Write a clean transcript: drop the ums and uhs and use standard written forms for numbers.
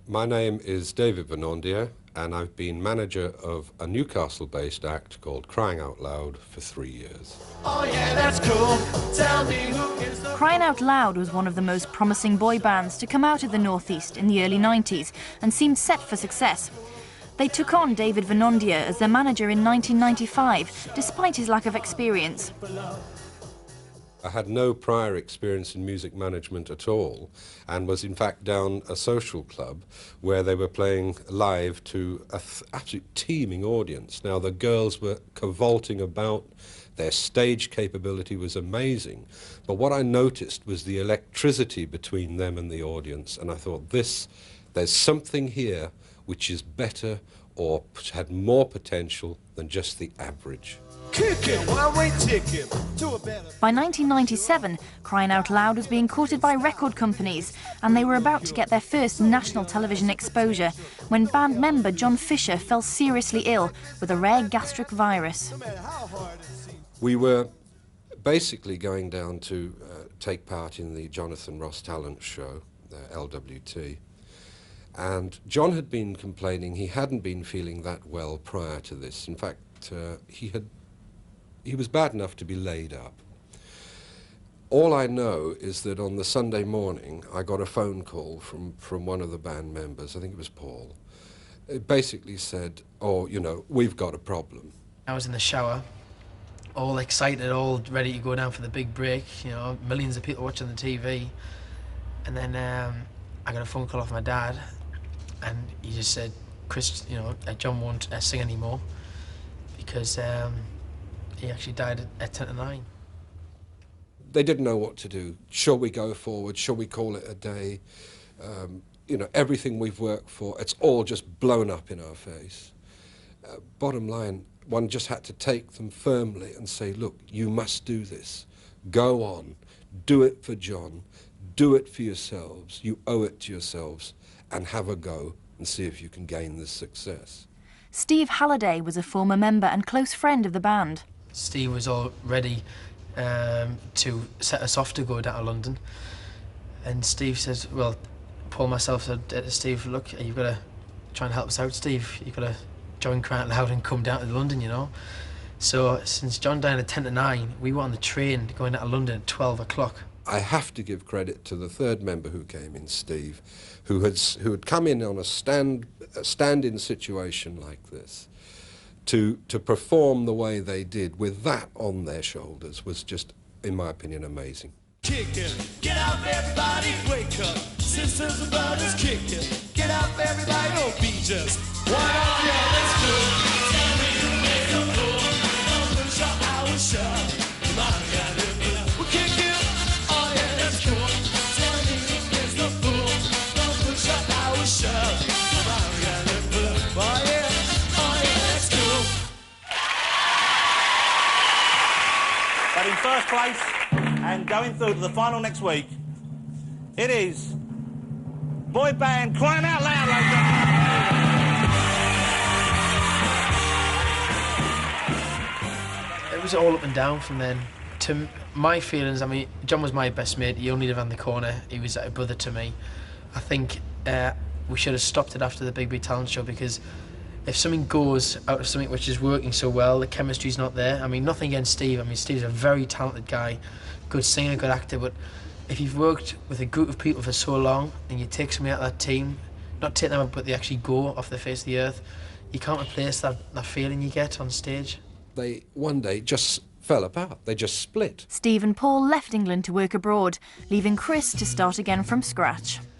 My name is David Venandia, and I've been manager of a Newcastle-based act called Crying Out Loud for 3 years. Oh yeah, that's cool. Tell me who is the... Crying Out Loud was one of the most promising boy bands to come out of the Northeast in the early 90s and seemed set for success. They took on David Venandia as their manager in 1995, despite his lack of experience. I had no prior experience in music management at all, and was in fact down a social club where they were playing live to an absolute teeming audience. Now the girls were cavorting about, their stage capability was amazing, but what I noticed was the electricity between them and the audience, and I thought, there's something here which is better or had more potential than just the average. By 1997, Crying Out Loud was being courted by record companies, and they were about to get their first national television exposure when band member John Fisher fell seriously ill with a rare gastric virus. We were basically going down to take part in the Jonathan Ross Talent Show, LWT, and John had been complaining he hadn't been feeling that well prior to this. In fact, he was bad enough to be laid up. All I know is that on the Sunday morning, I got a phone call from one of the band members, I think it was Paul. It basically said, oh, you know, we've got a problem. I was in the shower, all excited, all ready to go down for the big break, you know, millions of people watching the TV. And then I got a phone call off my dad, and he just said, Chris, you know, John won't sing anymore because he actually died at 10 to 9. They didn't know what to do. Shall we go forward? Shall we call it a day? You know, everything we've worked for, it's all just blown up in our face. Bottom line, one just had to take them firmly and say, look, you must do this. Go on. Do it for John. Do it for yourselves. You owe it to yourselves, and have a go and see if you can gain this success. Steve Halliday was a former member and close friend of the band. Steve was all ready to set us off to go down to London. And Steve says, well, Paul and myself said to Steve, look, you've got to try and help us out, Steve. You've got to join Crying Out Loud and come down to London, you know. So since John died at 10 to 9, we were on the train going down to London at 12 o'clock. I have to give credit to the third member who came in, Steve, who had come in on a stand-in situation like this. To perform the way they did with that on their shoulders was just, in my opinion, amazing. Kick it. Get up, everybody, wake up. Sisters and brothers, kick it. Get up, everybody, don't be just one of the others. Tell me who makes the fool. Don't push your hours shut. Come on, got it. We'll kick it. Oh yeah, that's cool. Tell me who makes the fool. Don't push your hours shut. Come on, got it. Oh yeah. But in first place, and going through to the final next week, it is boy band Crying Out Loud, ladies and gentlemen. It was all up and down from then. To my feelings, I mean, John was my best mate. He only lived around the corner. He was a brother to me. I think we should have stopped it after the Big Big Talent Show, because if something goes out of something which is working so well, the chemistry's not there. I mean, nothing against Steve. I mean, Steve's a very talented guy, good singer, good actor, but if you've worked with a group of people for so long and you take somebody out of that team, not take them out, but they actually go off the face of the earth, you can't replace that feeling you get on stage. They, one day, just fell apart. They just split. Steve and Paul left England to work abroad, leaving Chris to start again from scratch.